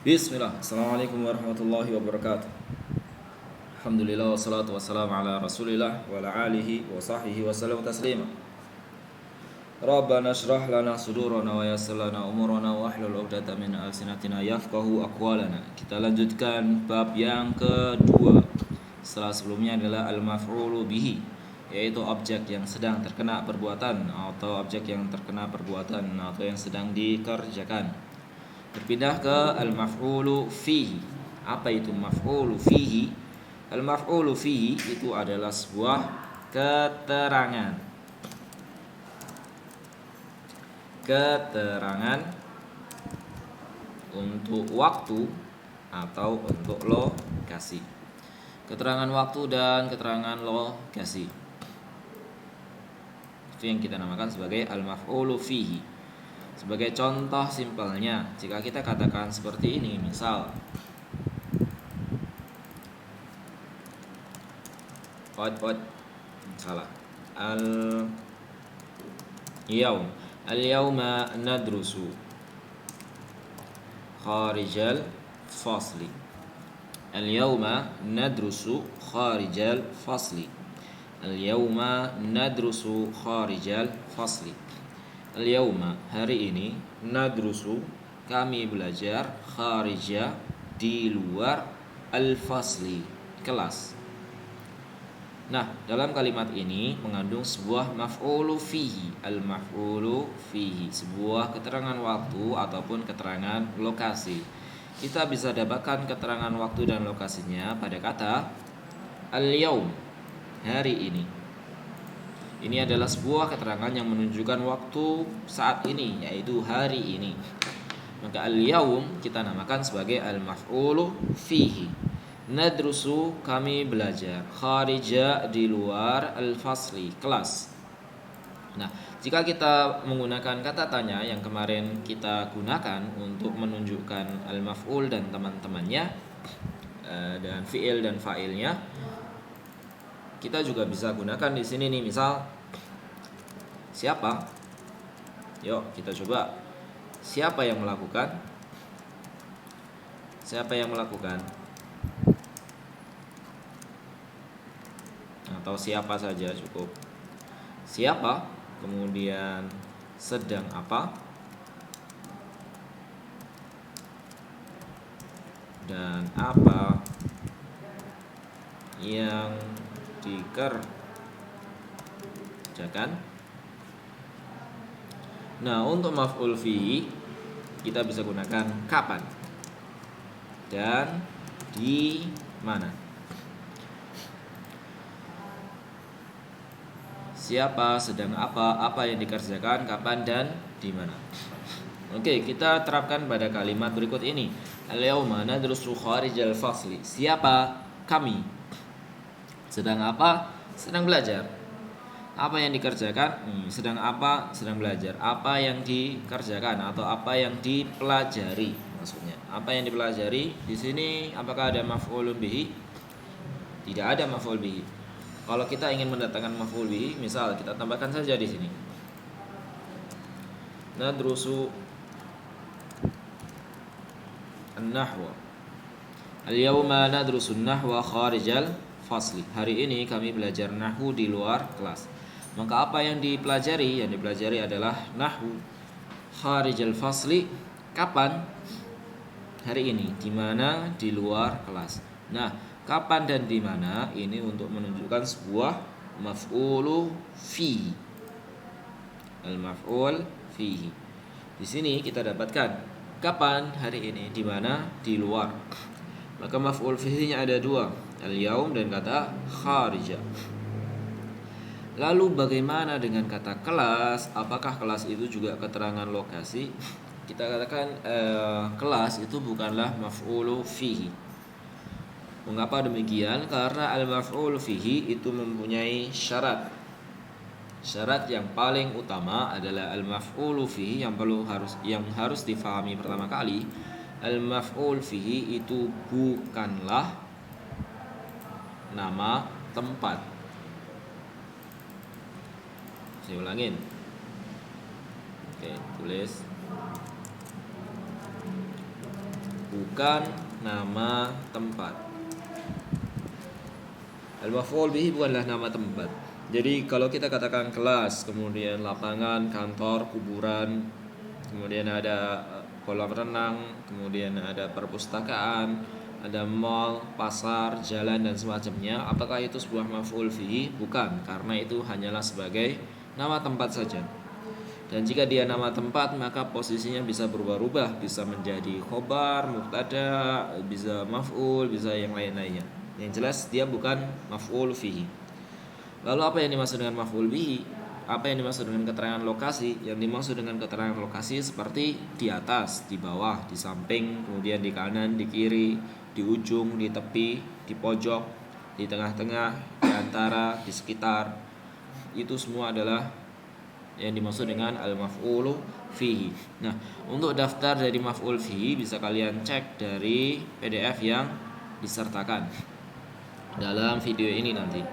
Bismillah. Assalamualaikum warahmatullahi wabarakatuh. Alhamdulillah wassalatu wassalamu ala Rasulillah wa ala alihi wa sahbihi wa sallam taslima. Rabbana shrah lana sudurana wa yassir lana umurana wa hlul 'uqdatam min alsinatina yafqahu aqwalana. Kita lanjutkan bab yang kedua. Setelah sebelumnya adalah al-maf'ulu bihi, yaitu objek yang sedang terkena perbuatan atau objek yang terkena perbuatan atau yang sedang dikerjakan. Berpindah ke al-maf'ulu fihi. Apa itu maf'ulu fihi? Al-maf'ulu fihi itu adalah sebuah keterangan. Keterangan untuk waktu atau untuk lokasi. Keterangan waktu dan keterangan lokasi. Itu yang kita namakan sebagai al-maf'ulu fihi. Sebagai contoh simpelnya, jika kita katakan seperti ini, misal salah. Al-yawma nadrusu kharijal fasli. Al-yawma nadrusu kharijal fasli. Al-yawma nadrusu kharijal fasli. Al-yawma, hari ini, nadrusu, kami belajar, kharija, di luar, al-fasli, kelas. Nah, dalam kalimat ini mengandung sebuah maf'ulu fihi. Al-maf'ulu fihi, sebuah keterangan waktu ataupun keterangan lokasi. Kita bisa dapatkan keterangan waktu dan lokasinya pada kata al-yawm, hari ini. Ini adalah sebuah keterangan yang menunjukkan waktu saat ini, yaitu hari ini. Maka al-yawm kita namakan sebagai al-maf'ulu fihi. Nadrusu, kami belajar. Kharija, di luar, al-fasli, kelas. Nah, jika kita menggunakan kata tanya yang kemarin kita gunakan untuk menunjukkan al-maf'ul dan teman-temannya, dan fi'il dan fa'ilnya, kita juga bisa gunakan di sini nih, misal siapa? Yuk kita coba. Siapa yang melakukan? Siapa yang melakukan? Atau siapa saja cukup. Siapa? Kemudian sedang apa? Dan apa yang dikerjakan. Nah, untuk maf'ul fihi kita bisa gunakan kapan dan di mana. Siapa, sedang apa yang dikerjakan, kapan dan di mana. Oke, kita terapkan pada kalimat berikut ini. Al-yawma nadrusu kharijal fasli. Siapa? Kami. Sedang apa? Sedang belajar. Apa yang dikerjakan? Sedang apa? Sedang belajar. Apa yang dikerjakan atau apa yang dipelajari maksudnya. Apa yang dipelajari? Di sini apakah ada maf'ulun bihi? Tidak ada maf'ul bihi. Kalau kita ingin mendatangkan maf'ul bihi, misal kita tambahkan saja di sini. Nadrusu an-nahwa. Al-yawma nadrusu an-nahwa kharijal fasli. Hari ini kami belajar nahwu di luar kelas. Maka apa yang dipelajari? Yang dipelajari adalah nahwu kharijal fasli. Kapan? Hari ini. Di mana? Di luar kelas. Nah, kapan dan di mana ini untuk menunjukkan sebuah maf'ulu fihi. Al-maf'ul fihi. Di sini kita dapatkan kapan, hari ini, di mana, di luar. Maka maf'ul fihi-nya ada dua, al-yaum dan kata kharija. Lalu bagaimana dengan kata kelas? Apakah kelas itu juga keterangan lokasi? Kita katakan kelas itu bukanlah maf'ulu fihi. Mengapa demikian? Karena al-maf'ul fihi itu mempunyai syarat. Syarat yang paling utama adalah al-maf'ulu fihi yang harus difahami pertama kali. Al-maf'ul fihi itu bukanlah nama tempat. Saya ulangin. Oke, tulis. bukan nama tempat. Al-maf'ul bihi bukanlah nama tempat. Jadi kalau kita katakan kelas, kemudian lapangan, kantor, kuburan, kemudian ada kolam renang, kemudian ada perpustakaan, ada mall, pasar, jalan dan semacamnya, apakah itu sebuah maf'ul fihi? Bukan, karena itu hanyalah sebagai nama tempat saja. Dan jika dia nama tempat, maka posisinya bisa berubah-ubah, bisa menjadi khobar, mubtada, bisa maf'ul, bisa yang lain-lainnya. Yang jelas dia bukan maf'ul fihi. Lalu apa yang dimaksud dengan maf'ul bihi? Apa yang dimaksud dengan keterangan lokasi? Yang dimaksud dengan keterangan lokasi seperti di atas, di bawah, di samping, kemudian di kanan, di kiri, di ujung, di tepi, di pojok, di tengah-tengah, di antara, di sekitar. Itu semua adalah yang dimaksud dengan al-maf'ulu fihi. Nah, untuk daftar dari maf'ul fihi bisa kalian cek dari PDF yang disertakan dalam video ini nanti.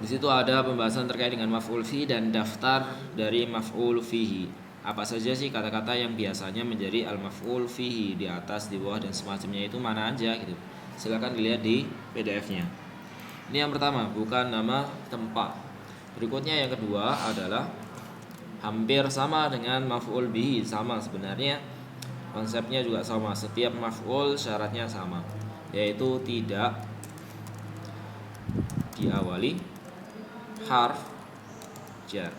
Di situ ada pembahasan terkait dengan maf'ul fihi dan daftar dari maf'ul fihi. Apa saja sih kata-kata yang biasanya menjadi al-maf'ul fihi, di atas, di bawah dan semacamnya, itu mana aja gitu. Silakan dilihat di PDF-nya. Ini yang pertama, bukan nama tempat. Berikutnya yang kedua adalah hampir sama dengan maf'ul bihi, sama sebenarnya. Konsepnya juga sama, setiap maf'ul syaratnya sama, yaitu tidak diawali harf jar.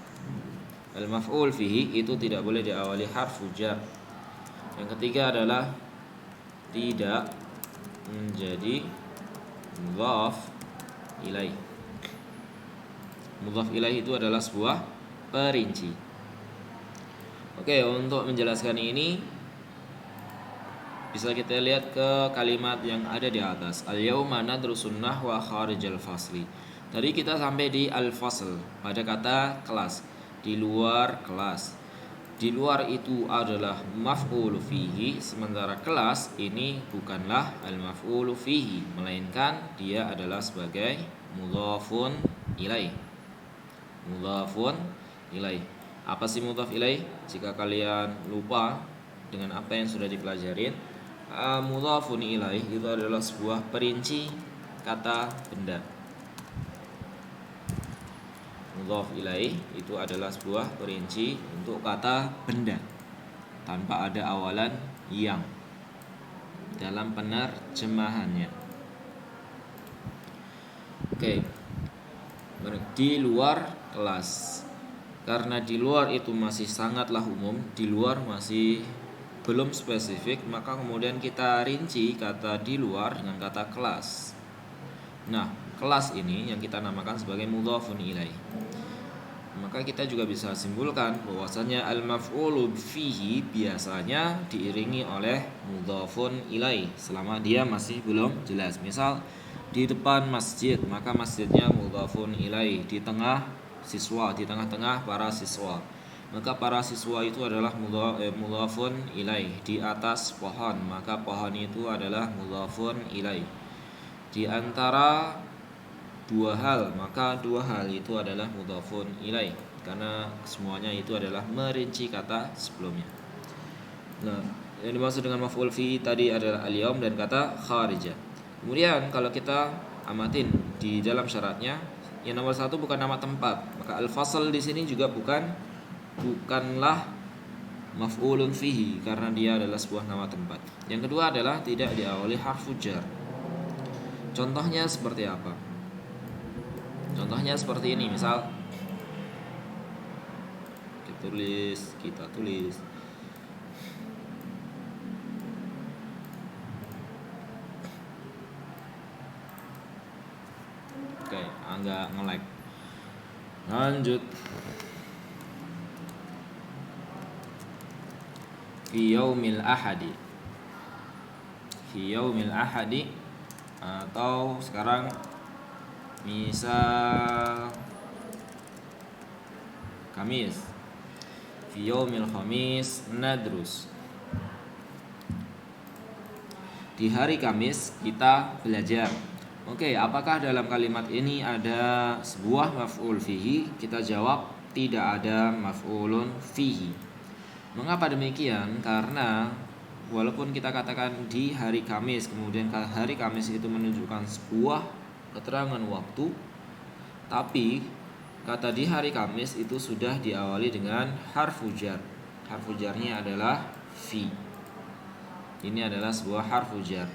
Al-maf'ul fihi itu tidak boleh diawali harf jar. Yang ketiga adalah tidak menjadi mudhaf ilaih. Mudhaf ilaih itu adalah sebuah perinci. Oke, untuk menjelaskan ini bisa kita lihat ke kalimat yang ada di atas. Al-yauma nadrusun nahwa kharijal fasli. Tadi kita sampai di al-fasl pada kata kelas, di luar kelas. Di luar itu adalah maf'ul fihi, sementara kelas ini bukanlah al-maf'ul fihi, melainkan dia adalah sebagai mudhafun ilaih. Mudhafun ilaih. Apa sih mudhaf ilaih? Jika kalian lupa dengan apa yang sudah dipelajarin, mudhafun ilaih itu adalah sebuah perinci kata benda. Mudhaf ilaih itu adalah sebuah perinci untuk kata benda tanpa ada awalan yang dalam penerjemahannya. Oke. Di luar kelas. Karena di luar itu masih sangatlah umum, di luar masih belum spesifik, maka kemudian kita rinci kata di luar dengan kata kelas. Nah, kelas ini yang kita namakan sebagai mudhafun ilaih. Maka kita juga bisa simpulkan bahwasanya al-maf'ulu fihi biasanya diiringi oleh mudhafun ilaih selama dia masih belum jelas. Misal di depan masjid, maka masjidnya mudhafun ilaih. Di tengah siswa, di tengah-tengah para siswa, maka para siswa itu adalah mudhafun ilaih. Di atas pohon, maka pohon itu adalah mudhafun ilaih. Di antara dua hal, maka dua hal itu adalah mudhafun ilaih, karena semuanya itu adalah merinci kata sebelumnya. Nah, yang dimaksud dengan maf'ul fi tadi adalah al-yaum dan kata kharijah. Kemudian kalau kita amatin di dalam syaratnya, yang nomor satu bukan nama tempat, maka al-fasl di sini juga bukanlah maf'ulun fihi karena dia adalah sebuah nama tempat. Yang kedua adalah tidak diawali harfu jar. Contohnya seperti apa? Contohnya seperti ini, misal kita tulis oke, agak nge-lag. Lanjut. Fi yaumil ahadi. Fi yaumil ahadi, atau sekarang misal Kamis. Fi yaumil khamis nadrus. Di hari Kamis kita belajar. Oke, apakah dalam kalimat ini ada sebuah maf'ul fihi? Kita jawab tidak ada maf'ulun fihi. Mengapa demikian? Karena walaupun kita katakan di hari Kamis, kemudian hari Kamis itu menunjukkan sebuah keterangan waktu, tapi kata di hari Kamis itu sudah diawali dengan harfu jar. Harfu jarnya adalah fi. Ini adalah sebuah harfu jar.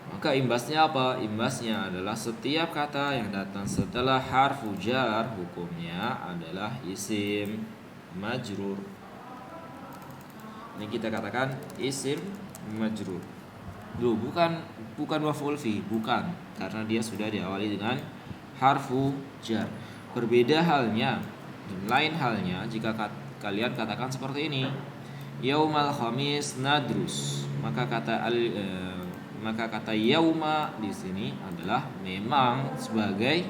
Maka imbasnya apa? Imbasnya adalah setiap kata yang datang setelah harfu jar hukumnya adalah isim majrur. Ini kita katakan isim majrur. Loh, bukan maf'ul fi, bukan, karena dia sudah diawali dengan harfu jar. Berbeda halnya dan lain halnya jika kalian katakan seperti ini, yaumal khamis nadrus. Maka kata yauma di sini adalah memang sebagai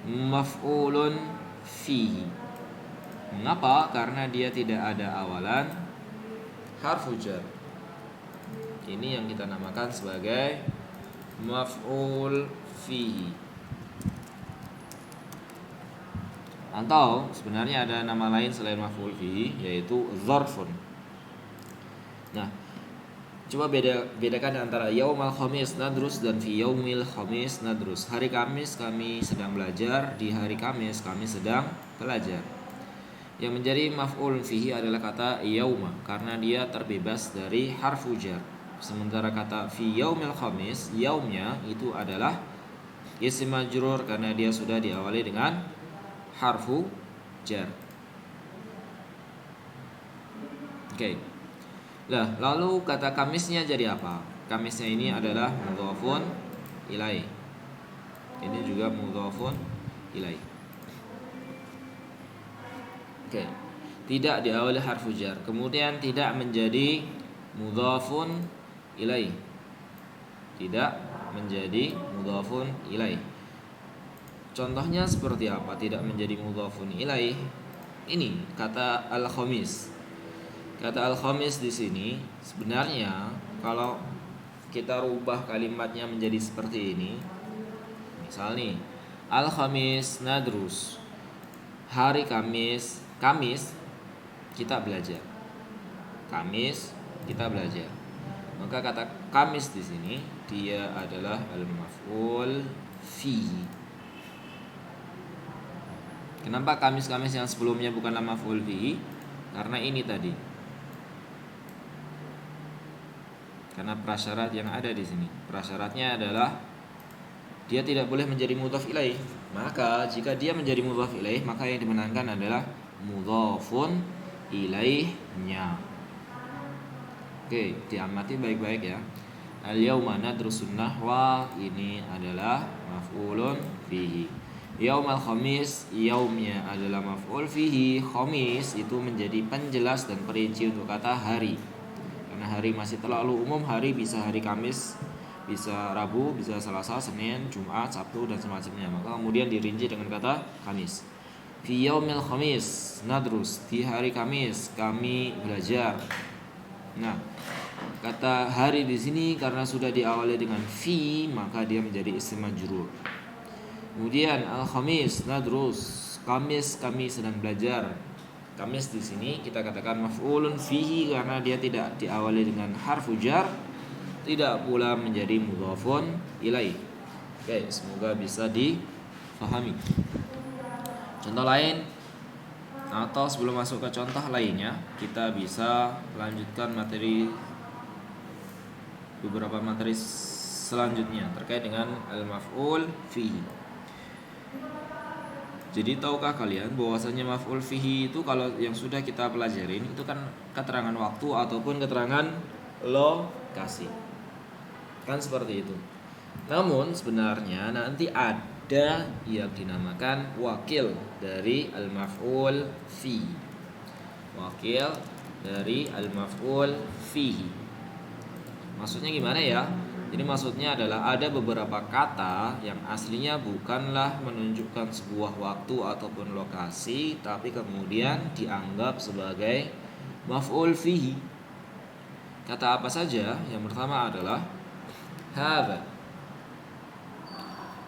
maf'ulun fihi. Mengapa? Karena dia tidak ada awalan harfu jar. Ini yang kita namakan sebagai maf'ul fihi. Atau sebenarnya ada nama lain selain maf'ul fihi, yaitu dzarfun. Nah, coba bedakan antara yaumal khamis nadrus dan fi yaumil khamis nadrus. Hari Kamis kami sedang belajar, di hari Kamis kami sedang belajar. Yang menjadi maf'ul fihi adalah kata yauma, karena dia terbebas dari harfu jar. Sementara kata fi yaumil khamis, yaumnya itu adalah isim majrur karena dia sudah diawali dengan harfu jar. Oke. Nah, lalu kata Kamisnya jadi apa? Kamisnya ini adalah mudhafun ilaih. Ini juga mudhafun ilaih. Oke. Tidak diawali harfu jar, kemudian tidak menjadi mudhafun ilaih. Tidak menjadi mudhafun ilaih. Contohnya seperti apa tidak menjadi mudhafun ilaih? Ini kata al-khamis. Kata al-khamis di sini sebenarnya kalau kita rubah kalimatnya menjadi seperti ini. Misal nih, al-khamis nadrus. Hari Kamis kita belajar. Kamis kita belajar. Maka kata Kamis di sini dia adalah al-maf'ul fihi. Kenapa Kamis yang sebelumnya bukanlah maf'ul fihi? Karena ini tadi. Karena prasyarat yang ada di sini. Prasyaratnya adalah dia tidak boleh menjadi mudhaf ilaih. Maka jika dia menjadi mudhaf ilaih, maka yang dimenangkan adalah mudhafun ilaihnya. Oke, diamati baik-baik ya. Al-yauma nadrusun nahwa, ini adalah maf'ulun fihi. Yaumal khamis, yaumnya adalah maf'ul fihi. Khamis itu menjadi penjelas dan perinci untuk kata hari. Karena hari masih terlalu umum, hari bisa hari Kamis, bisa Rabu, bisa Selasa, Senin, Jumat, Sabtu dan semacamnya. Maka kemudian dirinci dengan kata Kamis. Fi yaumil khamis nadrus, di hari Kamis kami belajar. Nah, kata hari di sini karena sudah diawali dengan fi, maka dia menjadi isim majrur. Kemudian al-khamis nadrus, Kamis kami sedang belajar. Kamis di sini kita katakan maf'ulun fihi karena dia tidak diawali dengan harfu jar, tidak pula menjadi mudhafun ilaih. Oke, semoga bisa difahami. Contoh lain, atau sebelum masuk ke contoh lainnya, kita bisa lanjutkan beberapa materi selanjutnya terkait dengan al-maf'ul fihi. Jadi tahukah kalian bahwasanya maf'ul fihi itu kalau yang sudah kita pelajarin itu kan keterangan waktu ataupun keterangan lokasi. Kan seperti itu. Namun sebenarnya nanti ada yang dinamakan wakil dari al-maf'ul fi. Wakil dari al-maf'ul fihi. Maksudnya gimana ya? Jadi maksudnya adalah ada beberapa kata yang aslinya bukanlah menunjukkan sebuah waktu ataupun lokasi, tapi kemudian dianggap sebagai maf'ul fihi. Kata apa saja? Yang pertama adalah hadza.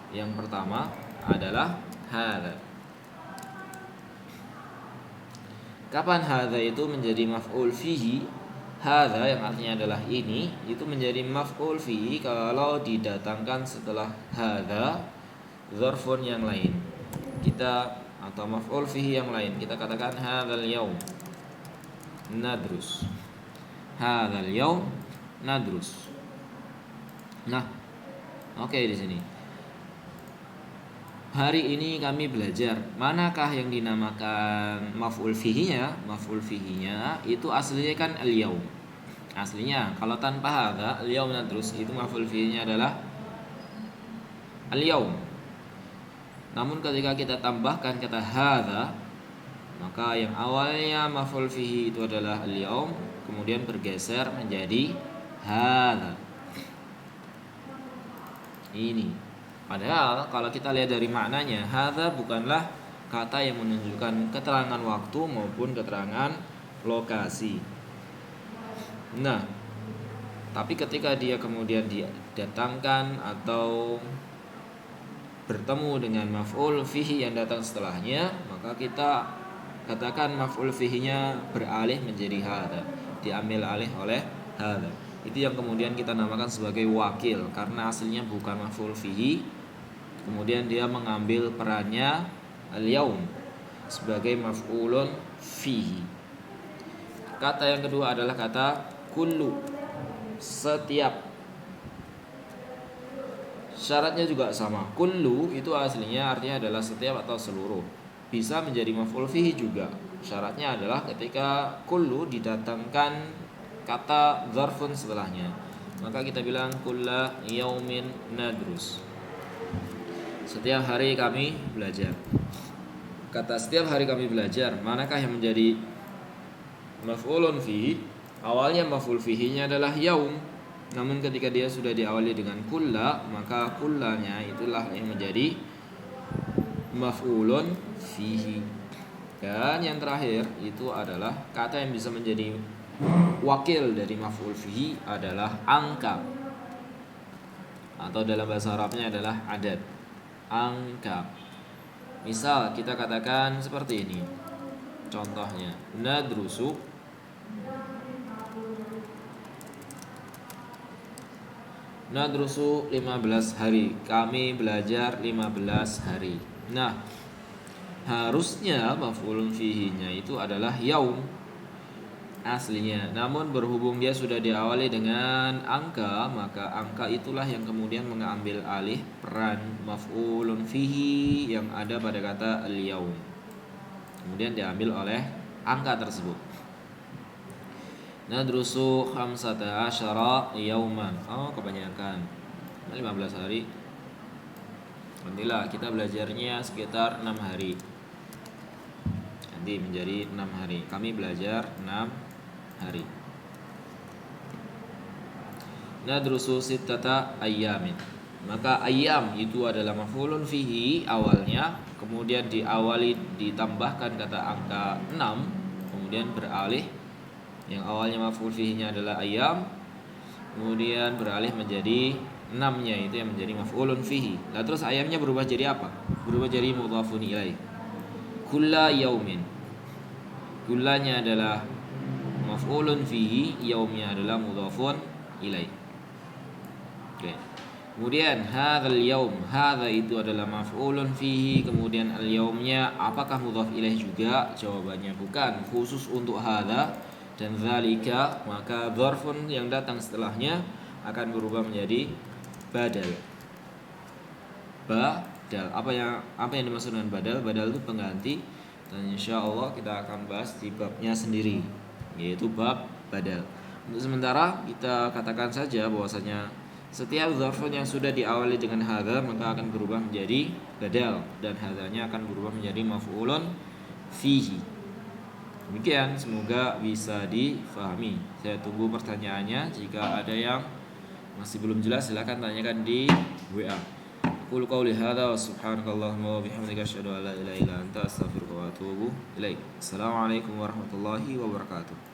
Yang pertama adalah hadza. Kapan hadza itu menjadi maf'ul fihi? Hadza yang artinya adalah ini itu menjadi maf'ul fihi kalau didatangkan setelah hadza dzarfun yang lain. Kita atau maf'ul fihi yang lain. Kita katakan hadzal yaum nadrus. Hadzal yaum nadrus. Nah, oke di sini. Hari ini kami belajar. Manakah yang dinamakan maf'ul fihinya? Maf'ul fihinya itu aslinya kan al-yaum. Aslinya kalau tanpa hadza al-yaum nadrus itu maf'ul fihinya adalah al-yaum. Namun ketika kita tambahkan kata hadza, maka yang awalnya maf'ul fihi itu adalah al-yaum, kemudian bergeser menjadi hadza. Ini. Padahal kalau kita lihat dari maknanya, hadza bukanlah kata yang menunjukkan keterangan waktu maupun keterangan lokasi. Nah, tapi ketika dia kemudian didatangkan atau bertemu dengan maf'ul fihi yang datang setelahnya, maka kita katakan maf'ul fihinya beralih menjadi hadza, diambil alih oleh hadza. Itu yang kemudian kita namakan sebagai wakil, karena aslinya bukan maf'ul fihi, kemudian dia mengambil perannya al-yaum sebagai maf'ulun fihi. Kata yang kedua adalah kata kullu, setiap. Syaratnya juga sama. Kullu itu aslinya artinya adalah setiap atau seluruh. Bisa menjadi maf'ul fihi juga. Syaratnya adalah ketika kullu didatangkan kata dzarfun setelahnya. Maka kita bilang kulla yaumin nadrus. Setiap hari kami belajar. Kata setiap hari kami belajar, manakah yang menjadi maf'ulun fihi? Awalnya maf'ul fihinya adalah yaum. Namun ketika dia sudah diawali dengan kulla, maka kullanya itulah yang menjadi maf'ulun fihi. Dan yang terakhir itu adalah kata yang bisa menjadi wakil dari maf'ul fihi adalah angka, atau dalam bahasa Arabnya adalah adad, angka. Misal kita katakan seperti ini. Contohnya, nadrusu nadrusu 15 hari. Kami belajar 15 hari. Nah, harusnya maf'ulun fihinya itu adalah yaum aslinya. Namun berhubung dia sudah diawali dengan angka, maka angka itulah yang kemudian mengambil alih peran maf'ulun fihi yang ada pada kata al-yaum. Kemudian diambil oleh angka tersebut. Nadrusu 15 yauman. Oh, kebanyakan. 15 hari. Nantilah kita belajarnya sekitar 6 hari. Nanti menjadi 6 hari. Kami belajar 6 hari. Nadrusu sittata ayyamin. Maka ayyam itu adalah maf'ulun fihi awalnya, kemudian ditambahkan kata angka 6, kemudian beralih. Yang awalnya maf'ul fihinya adalah ayyam, kemudian beralih menjadi 6-nya itu yang menjadi maf'ulun fihi. Nah, terus ayyamnya berubah jadi apa? Berubah jadi mudhafun ilaih. Kulla yaumin. Kullanya adalah maf'ulun fihi, yaumnya adalah mudhafun ilaih. Oke. Kemudian hadzal yaum, hadza itu adalah maf'ulun fihi, kemudian al-yaumnya apakah mudhaf ilaih juga? Jawabannya bukan, khusus untuk hadza dan zalika, maka dzarfun yang datang setelahnya akan berubah menjadi badal. Badal. Apa yang dimaksud dengan badal? Badal itu pengganti, dan insyaallah kita akan bahas di babnya sendiri, yaitu bab badal. Untuk sementara kita katakan saja bahwasanya setiap dzarfun yang sudah diawali dengan hadza maka akan berubah menjadi badal, dan hadzanya akan berubah menjadi maf'ulun fihi. Demikian, semoga bisa difahami. Saya tunggu pertanyaannya. Jika ada yang masih belum jelas, silakan tanyakan di WA. Qul qouli hadza wa subhanakallahumma wa bihamdika asyhadu an la ilaha illa anta astaghfiruka wa atubu ilaik. Assalamualaikum warahmatullahi wabarakatuh.